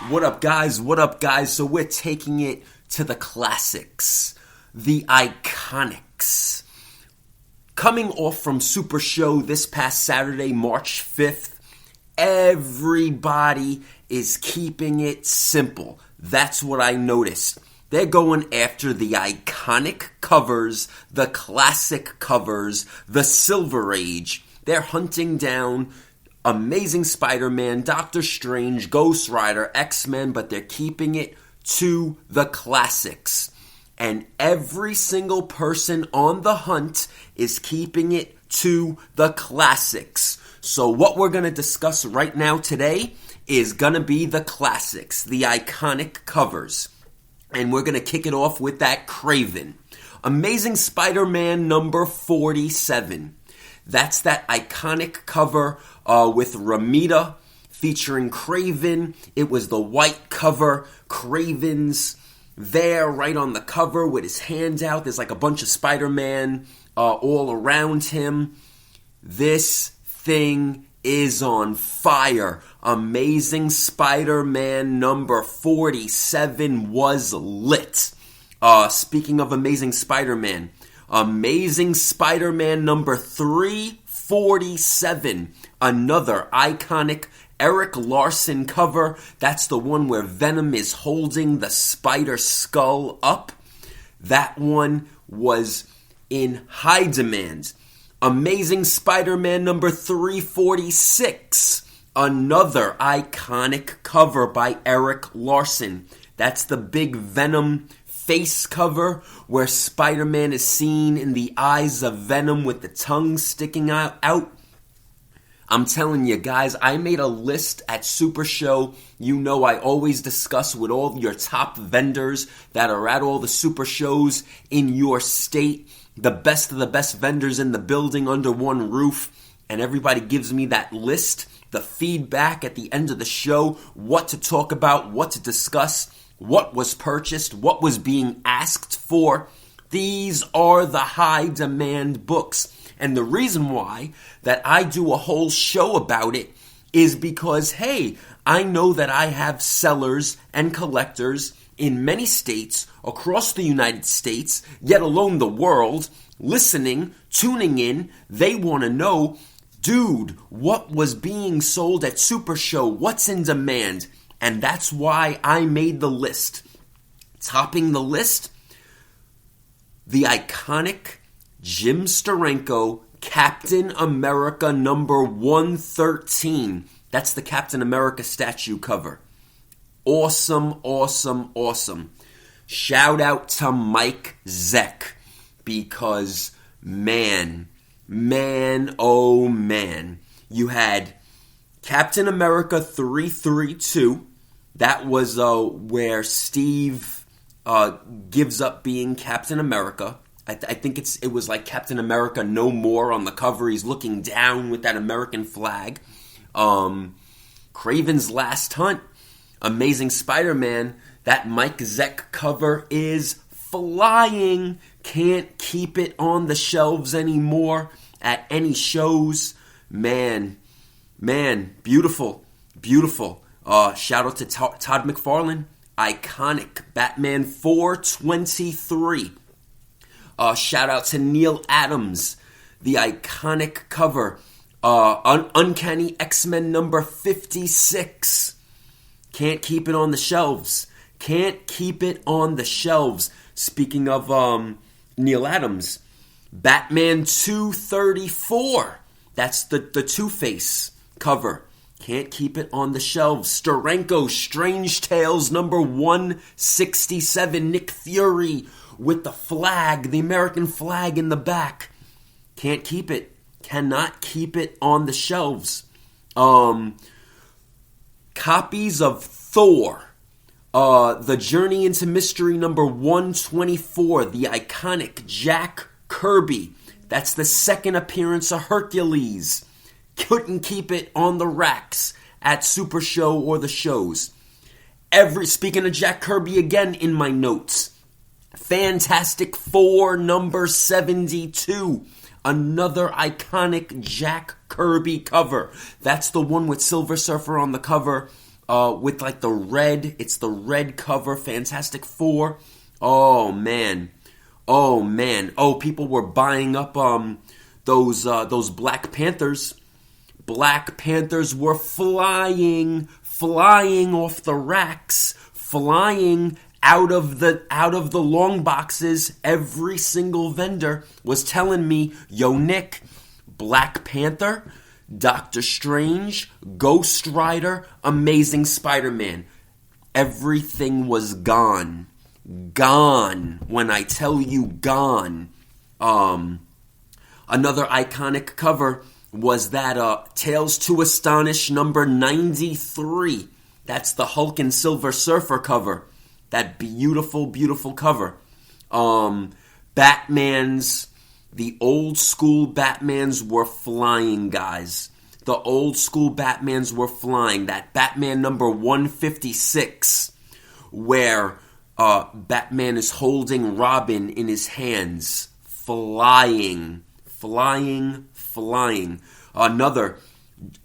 What up, guys? What up, guys? So we're taking it to the classics, the iconics. Coming off from SUPERSHOW this past Saturday, March 5th, everybody is keeping it simple. That's what I noticed. They're going after the iconic covers, the classic covers, the Silver Age. They're hunting down Amazing Spider-Man, Doctor Strange, Ghost Rider, X-Men, but they're keeping it to the classics. And every single person on the hunt is keeping it to the classics. So what we're going to discuss right now today is going to be the classics, the iconic covers. And we're going to kick it off with that Craven. Amazing Spider-Man number 47. That's that iconic cover with Ramita featuring Craven. It was the white cover. Craven's there right on the cover with his hands out. There's like a bunch of Spider-Man all around him. This thing is on fire. Amazing Spider-Man number 47 was lit. Speaking of Amazing Spider-Man, Amazing Spider-Man number 347, another iconic Eric Larson cover. That's the one where Venom is holding the spider skull up. That one was in high demand. Amazing Spider-Man number 346, another iconic cover by Eric Larson. That's the big Venom face cover where Spider-Man is seen in the eyes of Venom with the tongue sticking out. I'm telling you guys, I made a list at SUPERSHOW. You know I always discuss with all your top vendors that are at all the SUPERSHOWs in your state. The best of the best vendors in the building under one roof. And everybody gives me that list, the feedback at the end of the show, what to talk about, what to discuss, what was purchased, what was being asked for. These are the high demand books. And the reason why that I do a whole show about it is because, hey, I know that I have sellers and collectors in many states across the United States, yet alone the world, listening, tuning in. They want to know, dude, what was being sold at SUPERSHOW? What's in demand? And that's why I made the list. Topping the list, the iconic Jim Steranko Captain America number 113. That's the Captain America statue cover. Awesome, awesome, awesome. Shout out to Mike Zeck because man, oh man. You had Captain America 332. That was where Steve gives up being Captain America. I think it was like Captain America No More on the cover. He's looking down with that American flag. Craven's Last Hunt. Amazing Spider-Man. That Mike Zeck cover is flying. Can't keep it on the shelves anymore at any shows. Man, beautiful. Shout out to Todd McFarlane. Iconic Batman 423. Shout out to Neil Adams. The iconic cover. Uncanny X-Men number 56. Can't keep it on the shelves. Speaking of Neil Adams, Batman 234. That's the Two-Face cover. Can't keep it on the shelves. Steranko Strange Tales number 167. Nick Fury with the flag, the American flag in the back. Can't keep it. Cannot keep it on the shelves. Copies of Thor. The Journey into Mystery number 124. The iconic Jack Kirby. That's the second appearance of Hercules. Couldn't keep it on the racks at SUPERSHOW or the shows. Speaking of Jack Kirby again in my notes. Fantastic Four number 72. Another iconic Jack Kirby cover. That's the one with Silver Surfer on the cover. with like the red. It's the red cover, Fantastic Four. Oh man. Oh, people were buying up those Black Panthers. Black Panthers were flying off the racks, flying out of the long boxes. Every single vendor was telling me, "Yo, Nick, Black Panther, Doctor Strange, Ghost Rider, Amazing Spider-Man." Everything was gone. Gone. When I tell you gone. Another iconic cover was that Tales to Astonish number 93. That's the Hulk and Silver Surfer cover. That beautiful, beautiful cover. The old school Batmans were flying, guys. The old school Batmans were flying. That Batman number 156, where Batman is holding Robin in his hands. Flying. Another,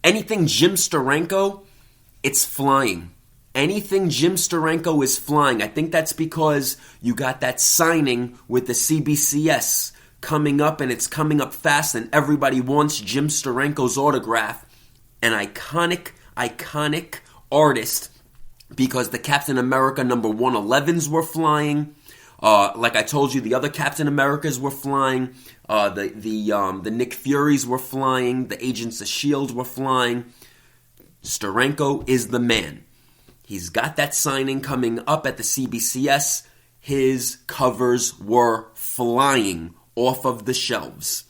anything Jim Steranko, it's flying. Anything Jim Steranko is flying. I think that's because you got that signing with the CBCS coming up, and it's coming up fast, and everybody wants Jim Steranko's autograph. An iconic artist, because the Captain America number 111s were flying. Like I told you, the other Captain Americas were flying. The Nick Furies were flying. The Agents of S.H.I.E.L.D. were flying. Steranko is the man. He's got that signing coming up at the CBCS. His covers were flying off of the shelves.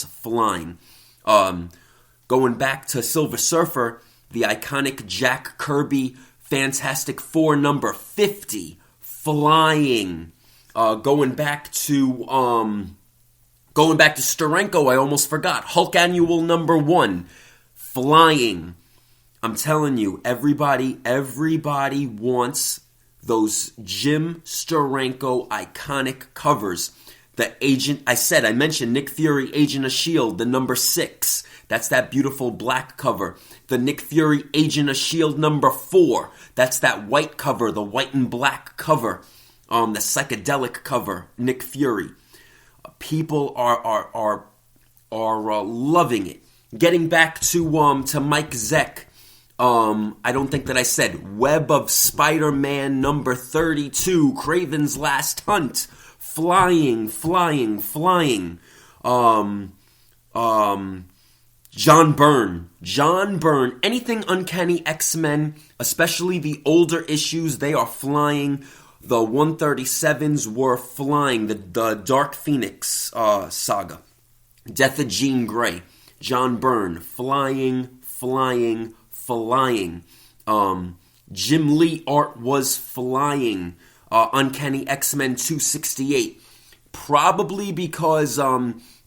Flying. Going back to Silver Surfer, the iconic Jack Kirby Fantastic Four number 50. Flying. Going back to Steranko, I almost forgot. Hulk Annual number 1. Flying. I'm telling you, everybody wants those Jim Steranko iconic covers. I mentioned Nick Fury, Agent of S.H.I.E.L.D., the number 6. That's that beautiful black cover. The Nick Fury, Agent of S.H.I.E.L.D. number 4. That's that white cover, the white and black cover. The psychedelic cover, Nick Fury. People are loving it. Getting back to Mike Zeck. I don't think that I said Web of Spider-Man number 32, Craven's Last Hunt. Flying. John Byrne. Anything Uncanny X-Men, especially the older issues, they are flying. The 137s were flying. The Dark Phoenix saga. Death of Jean Grey. John Byrne. Flying. Jim Lee art was flying. Uncanny X-Men 268. Probably because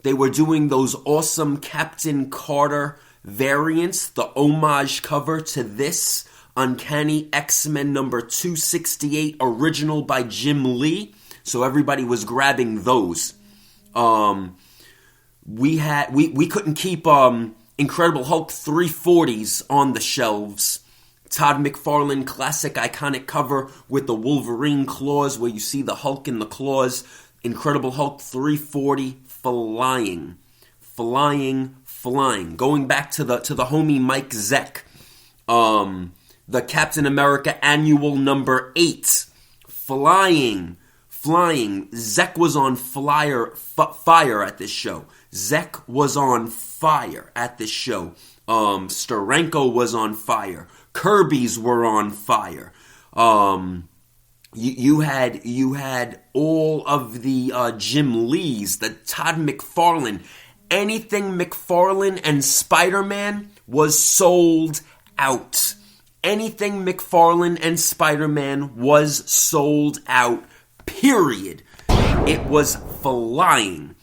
they were doing those awesome Captain Carter variants, the homage cover to this Uncanny X-Men number 268, original by Jim Lee. So everybody was grabbing those. We couldn't keep Incredible Hulk 340s on the shelves. Todd McFarlane classic iconic cover with the Wolverine claws, where you see the Hulk in the claws. Incredible Hulk 340 flying. Going back to the homie Mike Zeck. The Captain America Annual number 8. Flying. Zeck was on fire at this show. Steranko was on fire. Kirby's were on fire. You had all of the Jim Lees, the Todd McFarlane. Anything McFarlane and Spider-Man was sold out. Anything McFarlane and Spider-Man was sold out, period. It was flying.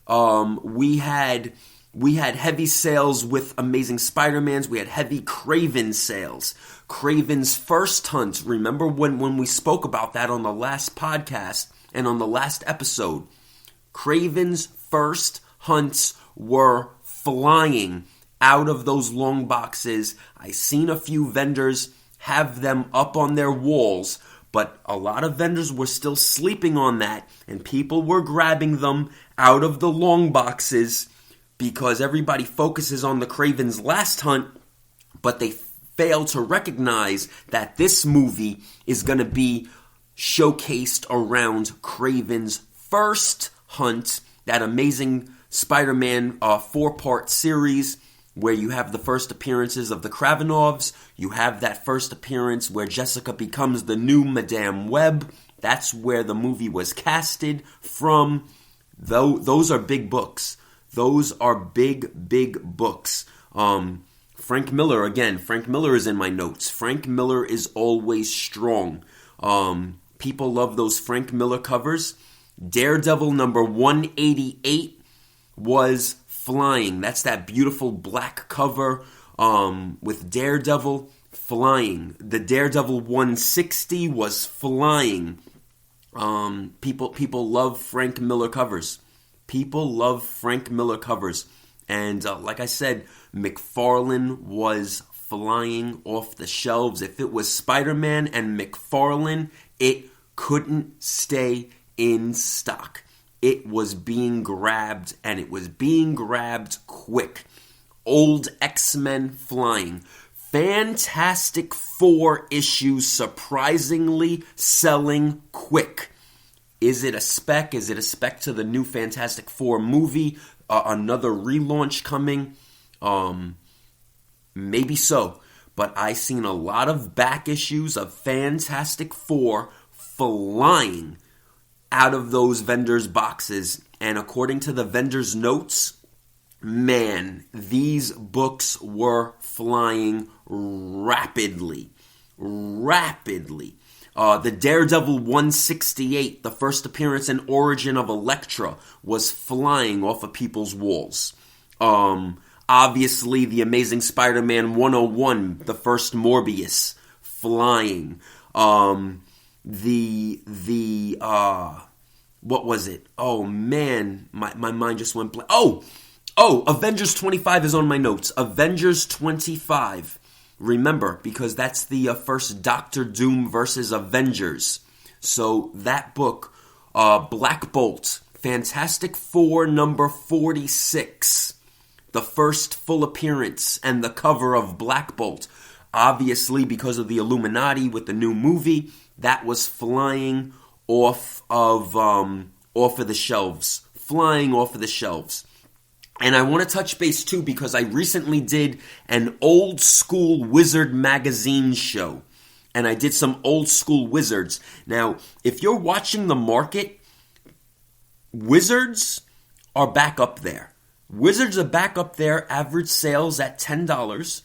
We had heavy sales with Amazing Spider-Mans. We had heavy Craven sales. Craven's First Hunt. Remember when we spoke about that on the last podcast and on the last episode? Craven's First Hunts were flying. out of those long boxes. I seen a few vendors have them up on their walls, but a lot of vendors were still sleeping on that, and people were grabbing them out of the long boxes because everybody focuses on the Craven's last hunt, but they fail to recognize that this movie is going to be showcased around Craven's first hunt, that amazing Spider-Man 4-part series where you have the first appearances of the Kravenovs, you have that first appearance where Jessica becomes the new Madame Web. That's where the movie was casted from. Those are big books. Those are big, big books. Frank Miller, again, Frank Miller is in my notes. Frank Miller is always strong. People love those Frank Miller covers. Daredevil number 188 was flying. That's that beautiful black cover with Daredevil flying. The Daredevil 160 was flying. People love Frank Miller covers. People love Frank Miller covers. And like I said, McFarlane was flying off the shelves. If it was Spider-Man and McFarlane, it couldn't stay in stock. It was being grabbed, and it was being grabbed quick. Old X-Men flying. Fantastic Four issues surprisingly selling quick. Is it a spec? Is it a spec to the new Fantastic Four movie? Another relaunch coming? Maybe so. But I seen a lot of back issues of Fantastic Four flying out of those vendors' boxes. And according to the vendors' notes, man, these books were flying rapidly. Rapidly. The Daredevil 168, the first appearance and origin of Elektra, was flying off of people's walls. Obviously, the Amazing Spider-Man 101, the first Morbius, flying. What was it? Oh, man, my mind just went blank. Oh, Avengers 25 is on my notes. Avengers 25. Remember, because that's the first Doctor Doom versus Avengers. So that book, Black Bolt, Fantastic Four number 46. The first full appearance and the cover of Black Bolt. Obviously, because of the Illuminati with the new movie, that was flying off of the shelves. Flying off of the shelves. And I want to touch base too because I recently did an old school Wizard magazine show. And I did some old school Wizards. Now, if you're watching the market, Wizards are back up there. Wizards are back up there, average sales at $10.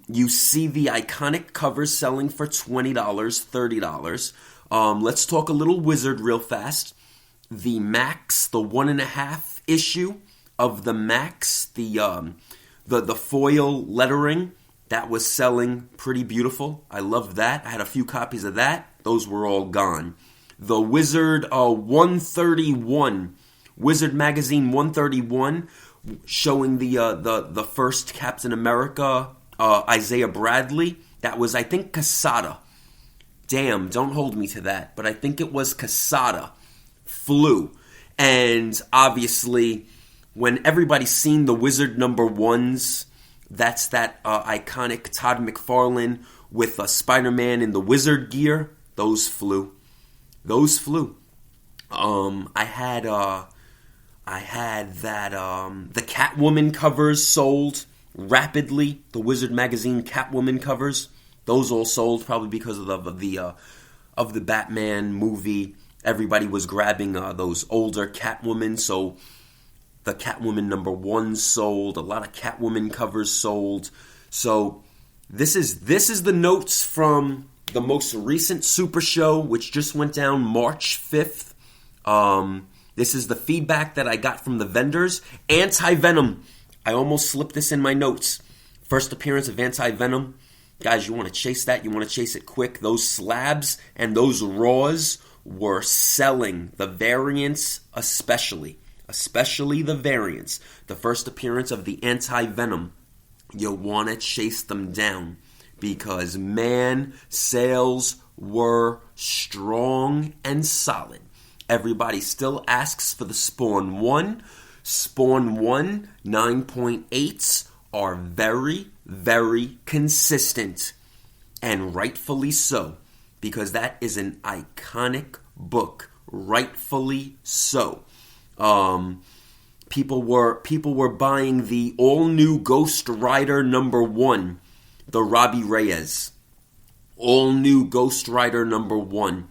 You see the iconic covers selling for $20, $30. Let's talk a little Wizard real fast. The Max, the 1.5 issue of the Max, the foil lettering, that was selling pretty beautiful. I loved that. I had a few copies of that. Those were all gone. The Wizard 131, Wizard Magazine 131, showing the first Captain America, Isaiah Bradley. That was, I think, Quesada. Damn, don't hold me to that, but I think it was Quesada. Flew. And obviously, when everybody's seen the Wizard number ones, that's that iconic Todd McFarlane with Spider-Man in the Wizard gear. Those flew. Those flew. I had that the Catwoman covers sold rapidly. The Wizard magazine Catwoman covers, those all sold probably because of the Batman movie. Everybody was grabbing those older Catwoman, so the Catwoman number 1 sold. A lot of Catwoman covers sold. So this is the notes from the most recent Super Show, which just went down March 5th. This is the feedback that I got from the vendors. Anti-Venom. I almost slipped this in my notes. First appearance of Anti-Venom. Guys, you want to chase that. You want to chase it quick. Those slabs and those raws were selling. The variants especially. especially the variants. The first appearance of the Anti-Venom, you want to chase them down because, man, sales were strong and solid. Everybody still asks for the Spawn 1. Spawn 1 9.8s are very, very consistent, and rightfully so, because that is an iconic book. Rightfully so. People were buying the all-new Ghost Rider #1, the Robbie Reyes. All-new Ghost Rider #1.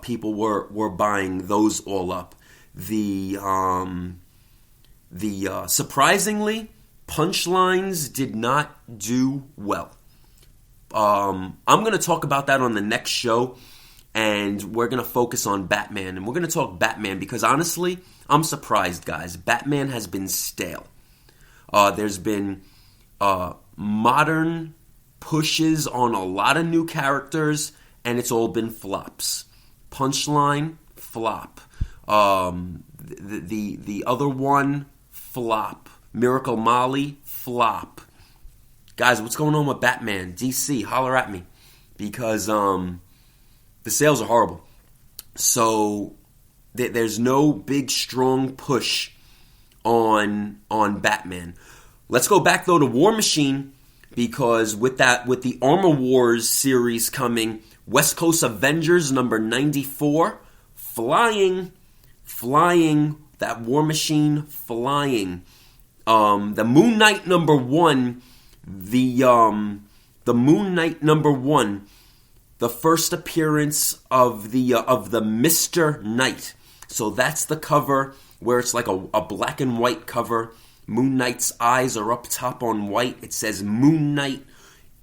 People were buying those all up. The surprisingly, Punchlines did not do well. I'm going to talk about that on the next show, and we're going to focus on Batman. And we're going to talk Batman because, honestly, I'm surprised, guys. Batman has been stale. There's been modern pushes on a lot of new characters, and it's all been flops. Punchline, flop. The other one, flop. Miracle Molly, flop. Guys, what's going on with Batman? DC, holler at me. Because the sales are horrible. So there's no big, strong push on Batman. Let's go back, though, to War Machine. Because with the Armor Wars series coming, West Coast Avengers #94, flying, that War Machine flying. The Moon Knight #1, the Moon Knight #1, the first appearance of the Mr. Knight. So that's the cover where it's like a black and white cover. Moon Knight's eyes are up top on white. It says Moon Knight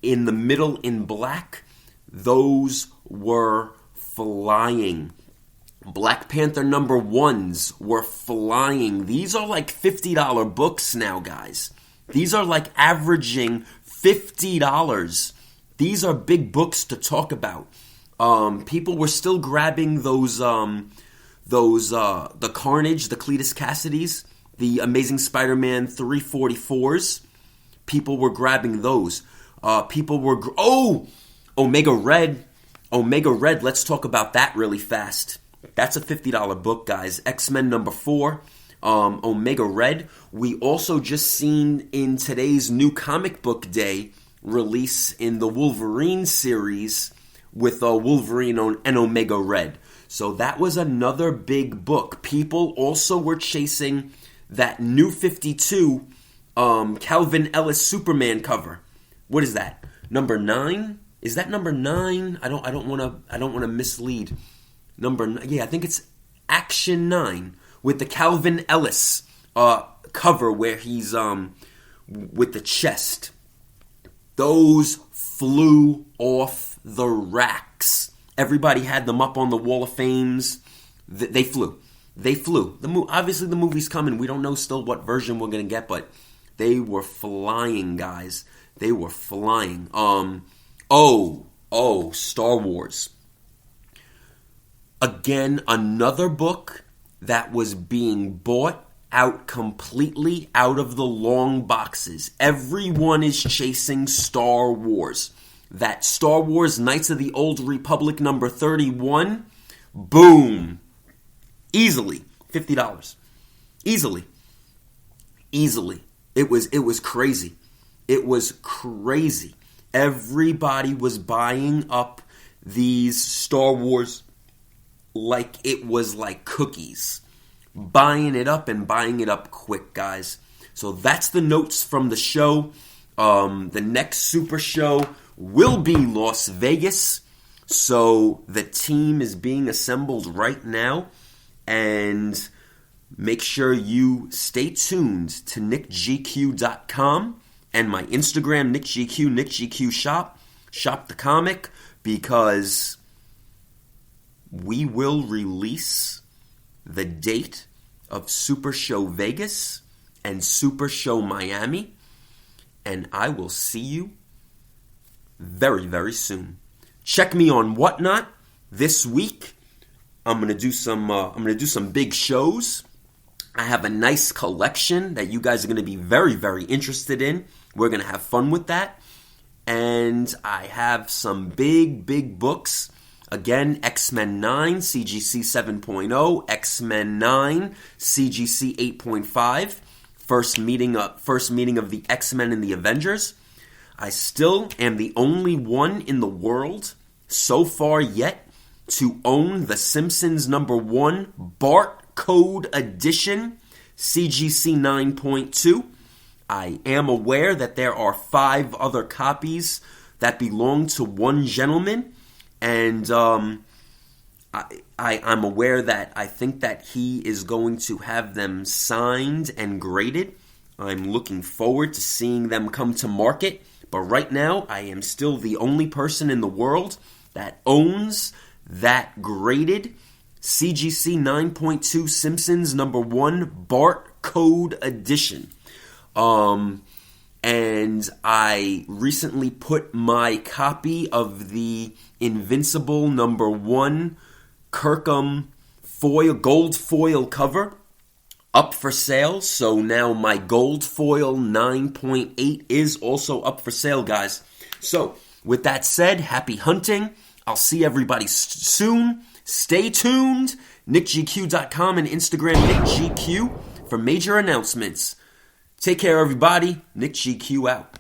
in the middle in black. Those were flying. Black Panther #1s were flying. These are like $50 books now, guys. These are like averaging $50. These are big books to talk about. People were still grabbing those the Carnage, the Cletus Cassidys, the Amazing Spider-Man 344s. People were grabbing those. Omega Red. Omega Red, let's talk about that really fast. That's a $50 book, guys. X-Men #4, Omega Red. We also just seen in today's new comic book day release in the Wolverine series with Wolverine and Omega Red. So that was another big book. People also were chasing that new 52 Calvin Ellis Superman cover. What is that? #9? Is that #9? I don't want to mislead. I think it's Action 9 with the Calvin Ellis cover where he's with the chest. Those flew off the racks. Everybody had them up on the Wall of Fames. They flew. Obviously, the movie's coming. We don't know still what version we're going to get, but they were flying, guys. They were flying. Star Wars. Again, another book that was being bought out completely out of the long boxes. Everyone is chasing Star Wars. That Star Wars Knights of the Old Republic #31, boom. Easily $50. Easily. It was crazy. It was crazy. Everybody was buying up these Star Wars like it was like cookies. Buying it up and buying it up quick, guys. So that's the notes from the show. The next Super Show will be Las Vegas. So the team is being assembled right now. And make sure you stay tuned to NickGQ.com and my Instagram, NickGQ, NickGQ Shop. Shop the comic because we will release the date of Super Show Vegas and Super Show Miami, and I will see you very, very soon. Check me on Whatnot this week. I'm gonna do some big shows. I have a nice collection that you guys are going to be very, very interested in. We're going to have fun with that. And I have some big, big books. Again, X-Men 9, CGC 7.0, X-Men 9, CGC 8.5, first meeting of the X-Men and the Avengers. I still am the only one in the world so far yet to own the Simpsons #1 Barcode Edition, CGC 9.2. I am aware that there are 5 other copies that belong to one gentleman, and I'm aware that I think that he is going to have them signed and graded. I'm looking forward to seeing them come to market, but right now I am still the only person in the world that owns that graded CGC 9.2 Simpsons #1 Barcode Edition. And I recently put my copy of the Invincible #1 Kirkham gold foil cover up for sale. So now my gold foil 9.8 is also up for sale, guys. So with that said, happy hunting. I'll see everybody soon. Stay tuned. NickGQ.com and Instagram NickGQ for major announcements. Take care, everybody. NickGQ out.